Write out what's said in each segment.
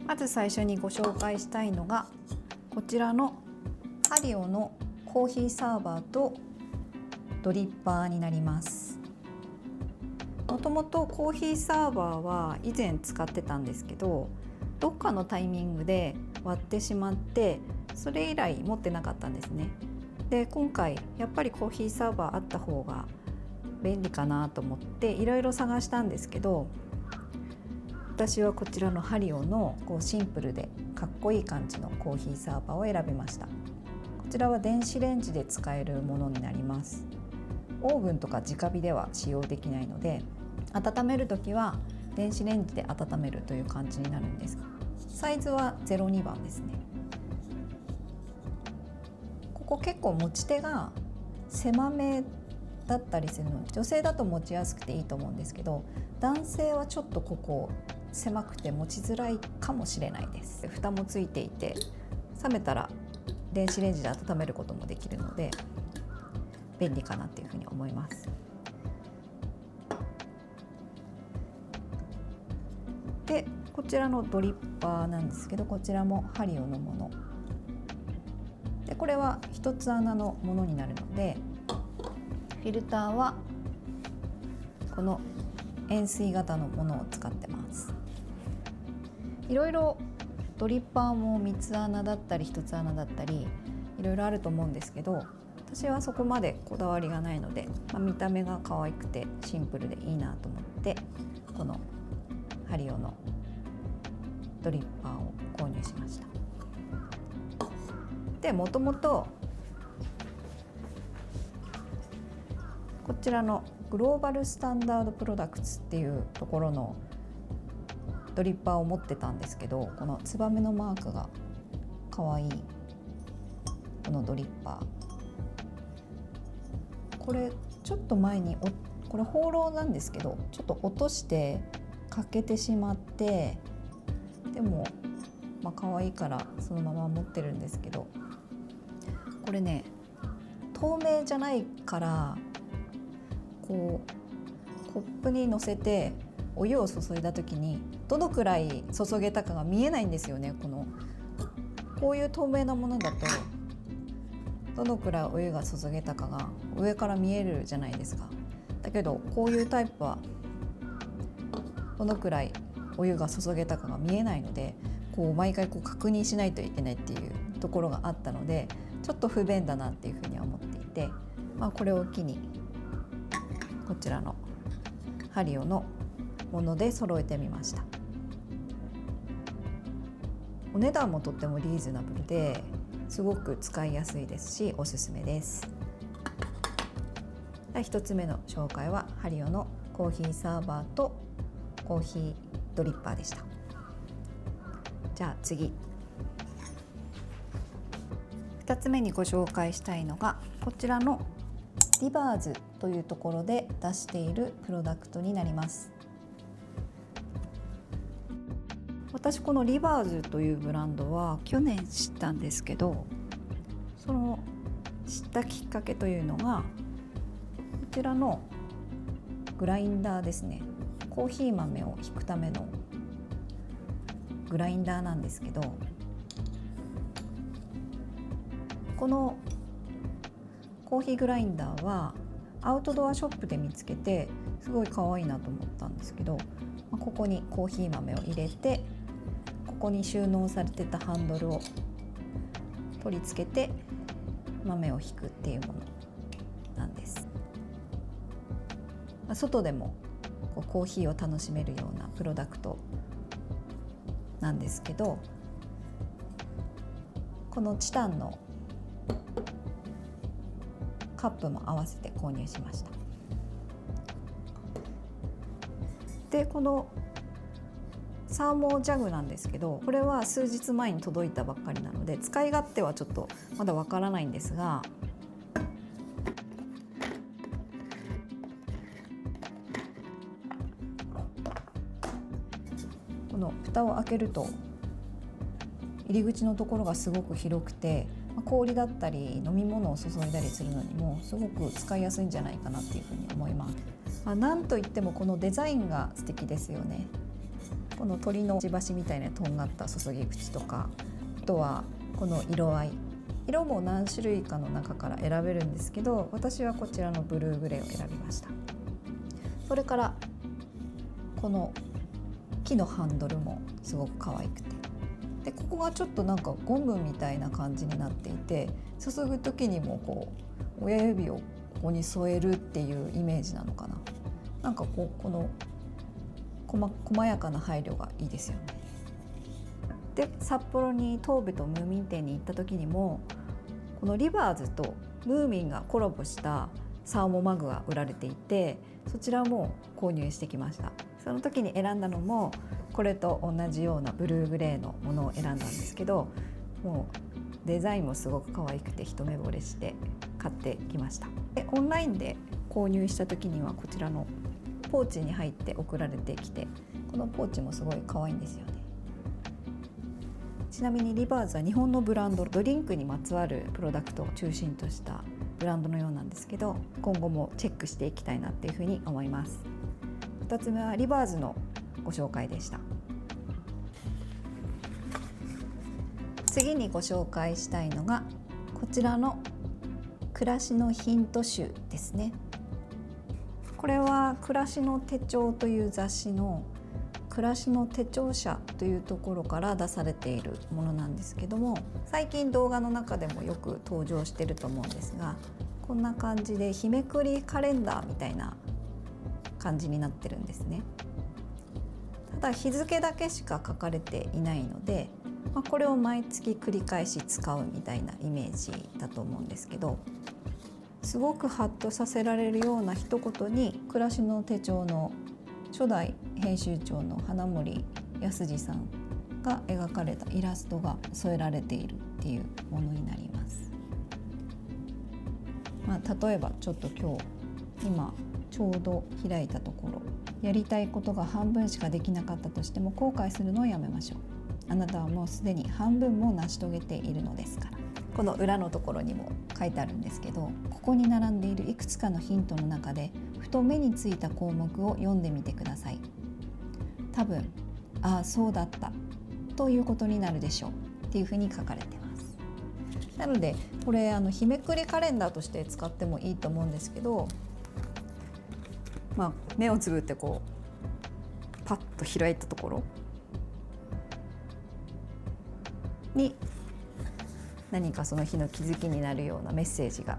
まず最初にご紹介したいのがこちらのハリオのコーヒーサーバーとドリッパーになります。もともとコーヒーサーバーは以前使ってたんですけど、どっかのタイミングで割ってしまってそれ以来持ってなかったんですね。で今回やっぱりコーヒーサーバーあった方が便利かなと思っていろいろ探したんですけど、私はこちらのハリオのシンプルでかっこいい感じのコーヒーサーバーを選びました。こちらは電子レンジで使えるものになります。オーブンとか直火では使用できないので、温めるときは電子レンジで温めるという感じになるんです。サイズは02番ですね。ここ結構持ち手が狭めだったりするので、女性だと持ちやすくていいと思うんですけど、男性はちょっとここ狭くて持ちづらいかもしれないです。蓋もついていて、冷めたら電子レンジで温めることもできるので便利かなっていうふうに思います。でこちらのドリッパーなんですけど、こちらもハリオのもので、これは一つ穴のものになるので、フィルターはこの円錐型のものを使ってます。いろいろドリッパーも3つ穴だったり1つ穴だったりいろいろあると思うんですけど、私はそこまでこだわりがないので、見た目が可愛くてシンプルでいいなと思ってこのハリオのドリッパーを購入しました。でもともとこちらのグローバルスタンダードプロダクツっていうところのドリッパーを持ってたんですけど、このツバメのマークがかわいいこのドリッパー、これちょっと前にこれホーローなんですけど、ちょっと落として欠けてしまって、でも可愛いからそのまま持ってるんですけど、これね透明じゃないからコップにのせてお湯を注いだ時にどのくらい注げたかが見えないんですよね。こういう透明なものだとどのくらいお湯が注げたかが上から見えるじゃないですか。だけどこういうタイプはどのくらいお湯が注げたかが見えないので、毎回確認しないといけないっていうところがあったので、ちょっと不便だなっていうふうには思っていて、これを機にこちらのハリオのもので揃えてみました。お値段もとってもリーズナブルですごく使いやすいですしおすすめです。1つ目の紹介はハリオのコーヒーサーバーとコーヒードリッパーでした。じゃあ次、2つ目にご紹介したいのがこちらのリバーズというところで出しているプロダクトになります。私このリバーズというブランドは去年知ったんですけど、その知ったきっかけというのがこちらのグラインダーですね。コーヒー豆をひくためのグラインダーなんですけど、このコーヒーグラインダーはアウトドアショップで見つけてすごい可愛いなと思ったんですけど、ここにコーヒー豆を入れて、ここに収納されてたハンドルを取り付けて豆をひくっていうものなんです。外でもコーヒーを楽しめるようなプロダクトなんですけど、このチタンのカップも合わせて購入しました。でこのサーモジャグなんですけど、これは数日前に届いたばっかりなので使い勝手はちょっとまだわからないんですが、この蓋を開けると入り口のところがすごく広くて、氷だったり飲み物を注いだりするのにもすごく使いやすいんじゃないかなっていうふうに思います。なんといってもこのデザインが素敵ですよね。この鳥のくちばしみたいなとんがった注ぎ口とか、あとはこの色合い、色も何種類かの中から選べるんですけど、私はこちらのブルーグレーを選びました。それからこの木のハンドルもすごく可愛くて、でここがちょっとなんかゴムみたいな感じになっていて、注ぐ時にもこう親指をここに添えるっていうイメージなのかな。なんかこの細やかな配慮がいいですよね。で札幌に東武とムーミン店に行った時にも、このリバーズとムーミンがコラボしたサーモマグが売られていて、そちらも購入してきました。その時に選んだのもこれと同じようなブルーグレーのものを選んだんですけど、もうデザインもすごく可愛くて一目惚れして買ってきました。でオンラインで購入した時にはこちらのポーチに入って送られてきて、このポーチもすごい可愛いんですよね。ちなみにリバーズは日本のブランド、ドリンクにまつわるプロダクトを中心としたブランドのようなんですけど、今後もチェックしていきたいなっていうふうに思います。2つ目はリバーズのご紹介でした。次にご紹介したいのがこちらの暮らしのヒント集ですね。これは暮らしの手帳という雑誌の暮らしの手帳社というところから出されているものなんですけども、最近動画の中でもよく登場していると思うんですが、こんな感じで日めくりカレンダーみたいな感じになってるんですね。ただ日付だけしか書かれていないので、これを毎月繰り返し使うみたいなイメージだと思うんですけど、すごくハッとさせられるような一言に暮らしの手帳の初代編集長の花森康二さんが描かれたイラストが添えられているっていうものになります。例えばちょっと今ちょうど開いたところ、やりたいことが半分しかできなかったとしても後悔するのをやめましょう。あなたはもうすでに半分も成し遂げているのですから。この裏のところにも書いてあるんですけど、ここに並んでいるいくつかのヒントの中でふと目についた項目を読んでみてください。多分ああそうだったということになるでしょうっていうふうに書かれてます。なのでこれ日めくりカレンダーとして使ってもいいと思うんですけど、目をつぶってこうパッと開いたところに何かその日の気づきになるようなメッセージが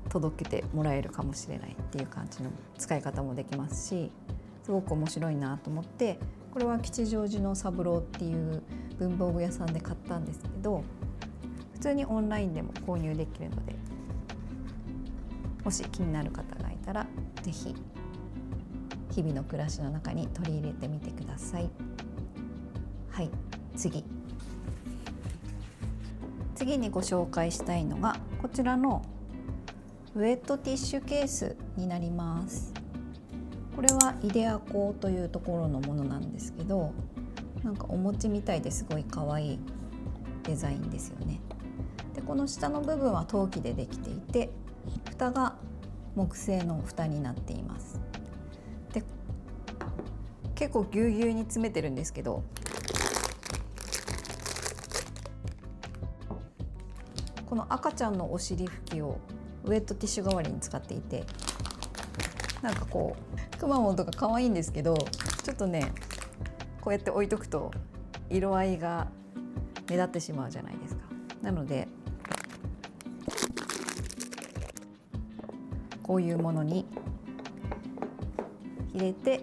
届けてもらえるかもしれないっていう感じの使い方もできますし、すごく面白いなと思って、これは吉祥寺の三郎っていう文房具屋さんで買ったんですけど、普通にオンラインでも購入できるので、もし気になる方がいたらぜひ日々の暮らしの中に取り入れてみてください。はい、次にご紹介したいのがこちらのウェットティッシュケースになります。これはイデアコというところのものなんですけど、なんかお餅みたいですごい可愛いデザインですよね。でこの下の部分は陶器でできていて、蓋が木製の蓋になっています。で結構ぎゅうぎゅうに詰めてるんですけど、この赤ちゃんのお尻拭きをウェットティッシュ代わりに使っていて、なんかこうくまモンとか可愛いんですけど、ちょっとねこうやって置いとくと色合いが目立ってしまうじゃないですか。なのでこういうものに入れて、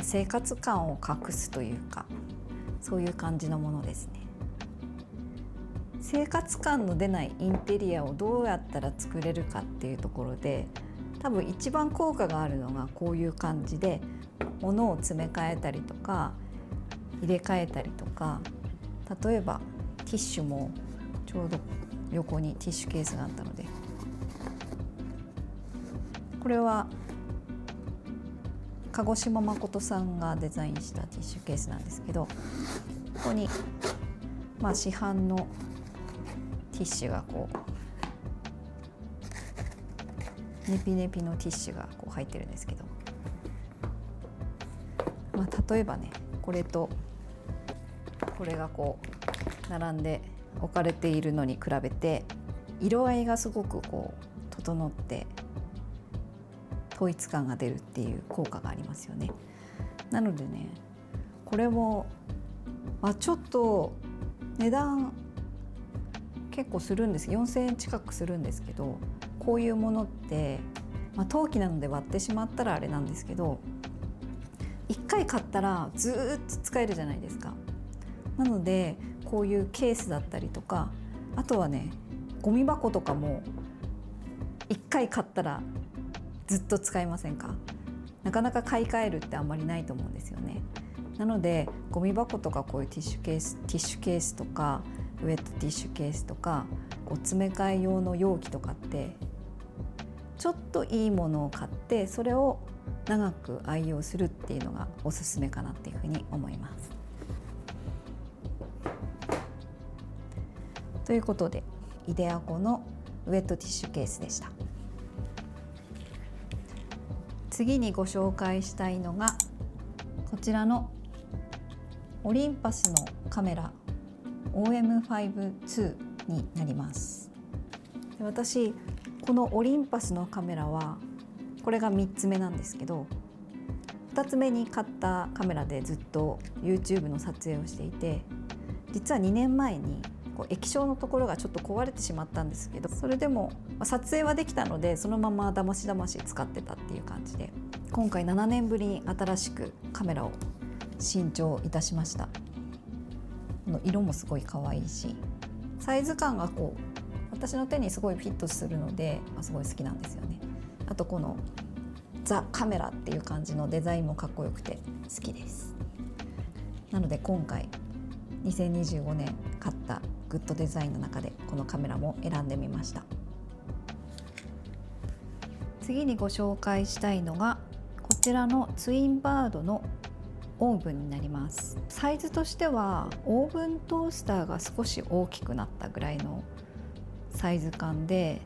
生活感を隠すというか、そういう感じのものですね。生活感の出ないインテリアをどうやったら作れるかっていうところで、多分一番効果があるのがこういう感じで物を詰め替えたりとか入れ替えたりとか、例えばティッシュもちょうど横にティッシュケースがあったので、これは鹿児島誠さんがデザインしたティッシュケースなんですけど、ここに市販のティッシュがこうネピネピのティッシュがこう入ってるんですけど、例えばね、これとこれがこう並んで置かれているのに比べて色合いがすごくこう整って統一感が出るっていう効果がありますよね。なのでね、これも、ちょっと値段結構するんです。4,000円近くするんですけど、こういうものって、陶器なので割ってしまったらあれなんですけど、1回買ったらずっと使えるじゃないですか。なのでこういうケースだったりとか、あとはね、ゴミ箱とかも1回買ったらずっと使えませんか？なかなか買い替えるってあんまりないと思うんですよね。なのでゴミ箱とかこういうティッシュケースとかウェットティッシュケースとか、こう詰め替え用の容器とかってちょっといいものを買ってそれを長く愛用するっていうのがおすすめかなっていうふうに思います。ということで、イデアコのウェットティッシュケースでした。次にご紹介したいのがこちらのオリンパスのカメラ OM5-2 になります。で、私このオリンパスのカメラはこれが3つ目なんですけど、2つ目に買ったカメラでずっと YouTube の撮影をしていて、実は2年前に液晶のところがちょっと壊れてしまったんですけど、それでも撮影はできたのでそのままだましだまし使ってたっていう感じで、今回7年ぶりに新しくカメラを新調いたしました。色もすごい可愛いし、サイズ感がこう私の手にすごいフィットするのですごい好きなんですよね。あとこのザ・カメラっていう感じのデザインもかっこよくて好きです。なので今回2025年買ったグッドデザインの中でこのカメラも選んでみました。次にご紹介したいのがこちらのツインバードのオーブンになります。サイズとしてはオーブントースターが少し大きくなったぐらいのサイズ感で、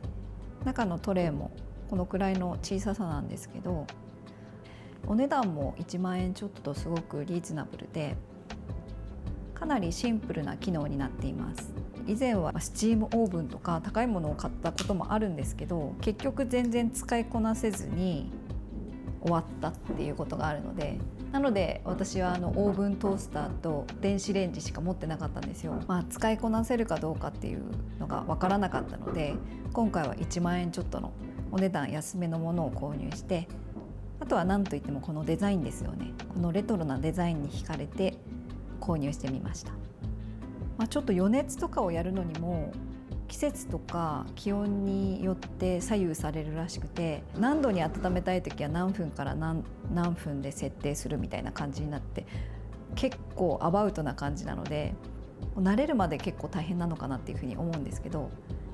中のトレイもこのくらいの小ささなんですけど、お値段も1万円ちょっとすごくリーズナブルで、かなりシンプルな機能になっています。以前はスチームオーブンとか高いものを買ったこともあるんですけど、結局全然使いこなせずに終わったっていうことがあるので、なので私はオーブントースターと電子レンジしか持ってなかったんですよ。使いこなせるかどうかっていうのが分からなかったので、今回は1万円ちょっとのお値段安めのものを購入して、あとは何といってもこのデザインですよね。このレトロなデザインに惹かれて購入してみました。ちょっと余熱とかをやるのにも季節とか気温によって左右されるらしくて、何度に温めたい時は何分から何分で設定するみたいな感じになって、結構アバウトな感じなので慣れるまで結構大変なのかなっていうふうに思うんですけど、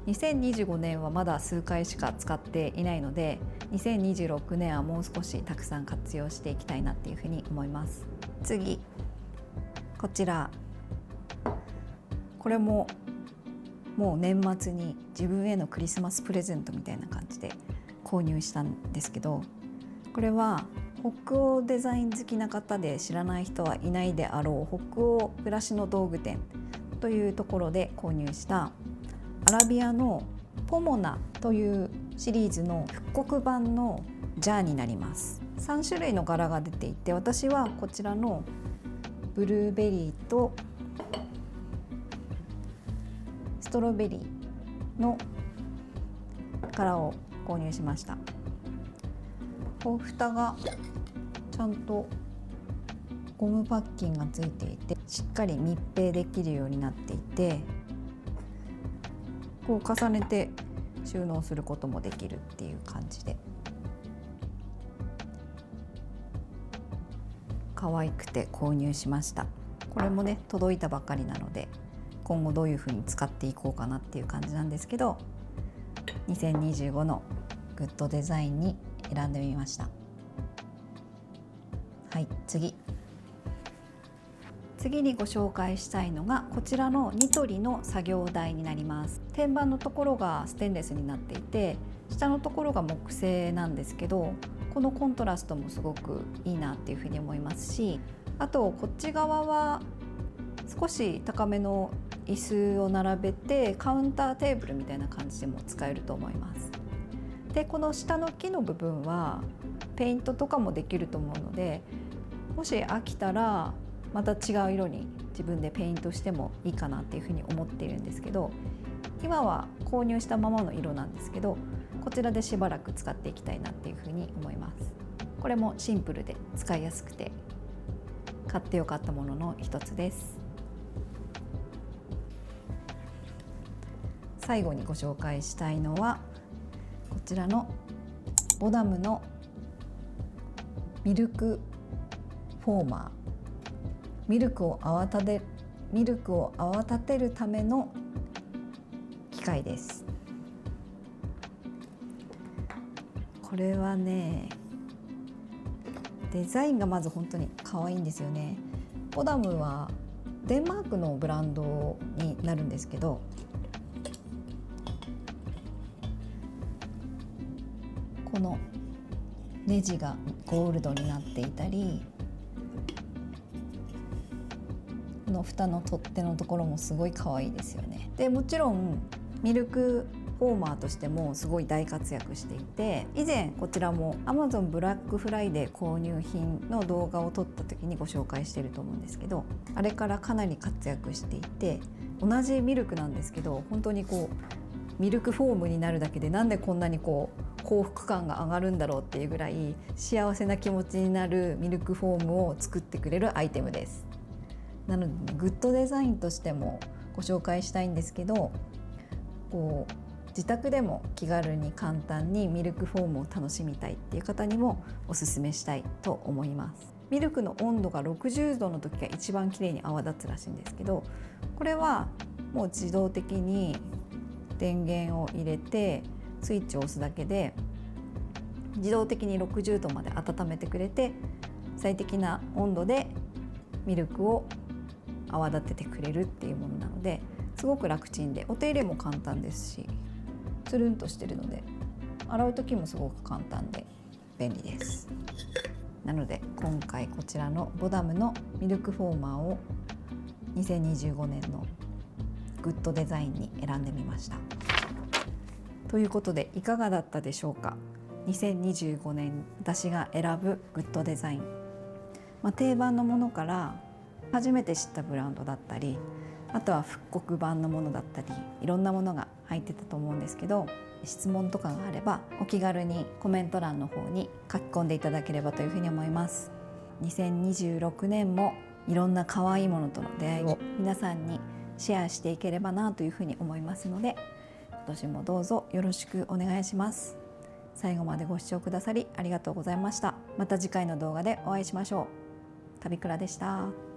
2025年はまだ数回しか使っていないので、2026年はもう少したくさん活用していきたいなっていうふうに思います。次、こちら、これももう年末に自分へのクリスマスプレゼントみたいな感じで購入したんですけど、これは北欧デザイン好きな方で知らない人はいないであろう北欧暮らしの道具店というところで購入したアラビアのポモナというシリーズの復刻版のジャーになります。3種類の柄が出ていて、私はこちらのブルーベリーとストロベリーの柄を購入しました。蓋がちゃんとゴムパッキンがついていて、しっかり密閉できるようになっていて、こう重ねて収納することもできるっていう感じで、可愛くて購入しました。これもね、届いたばっかりなので今後どういう風に使っていこうかなっていう感じなんですけど、2025のグッドデザインに選んでみました。はい、次にご紹介したいのがこちらのニトリの作業台になります。天板のところがステンレスになっていて、下のところが木製なんですけど、このコントラストもすごくいいなっていうふうに思いますし、あとこっち側は少し高めの椅子を並べてカウンターテーブルみたいな感じでも使えると思います。で、この下の木の部分はペイントとかもできると思うので、もし飽きたらまた違う色に自分でペイントしてもいいかなっていうふうに思っているんですけど、今は購入したままの色なんですけど、こちらでしばらく使っていきたいなっていうふうに思います。これもシンプルで使いやすくて買ってよかったものの一つです。最後にご紹介したいのはこちらのボダムのミルクフォーマー、ミルクを泡立てるための機械です。これはね、デザインがまず本当に可愛いんですよね。ボダムはデンマークのブランドになるんですけど、このネジがゴールドになっていたり、この蓋の取っ手のところもすごい可愛いですよね。で、もちろんミルクフォーマーとしてもすごい大活躍していて、以前こちらも Amazon ブラックフライデー購入品の動画を撮った時にご紹介していると思うんですけど、あれからかなり活躍していて、同じミルクなんですけど、本当にこうミルクフォームになるだけでなんでこんなにこう幸福感が上がるんだろうっていうぐらい幸せな気持ちになるミルクフォームを作ってくれるアイテムです。なのでグッドデザインとしてもご紹介したいんですけど、こう自宅でも気軽に簡単にミルクフォームを楽しみたいっていう方にもおすすめしたいと思います。ミルクの温度が60度の時が一番きれいに泡立つらしいんですけど、これはもう自動的に電源を入れてスイッチを押すだけで自動的に60度まで温めてくれて、最適な温度でミルクを泡立ててくれるっていうものなので、すごく楽ちんでお手入れも簡単ですし、つるんとしてるので洗う時もすごく簡単で便利です。なので今回こちらのボダムのミルクフォーマーを2025年のグッドデザインに選んでみました。ということでいかがだったでしょうか。2025年私が選ぶグッドデザイン、定番のものから初めて知ったブランドだったり、あとは復刻版のものだったり、いろんなものが入ってたと思うんですけど、質問とかがあればお気軽にコメント欄の方に書き込んでいただければというふうに思います。2026年もいろんな可愛いものとの出会いを皆さんにシェアしていければなというふうに思いますので、今年もどうぞよろしくお願いします。最後までご視聴くださりありがとうございました。また次回の動画でお会いしましょう。旅倉でした。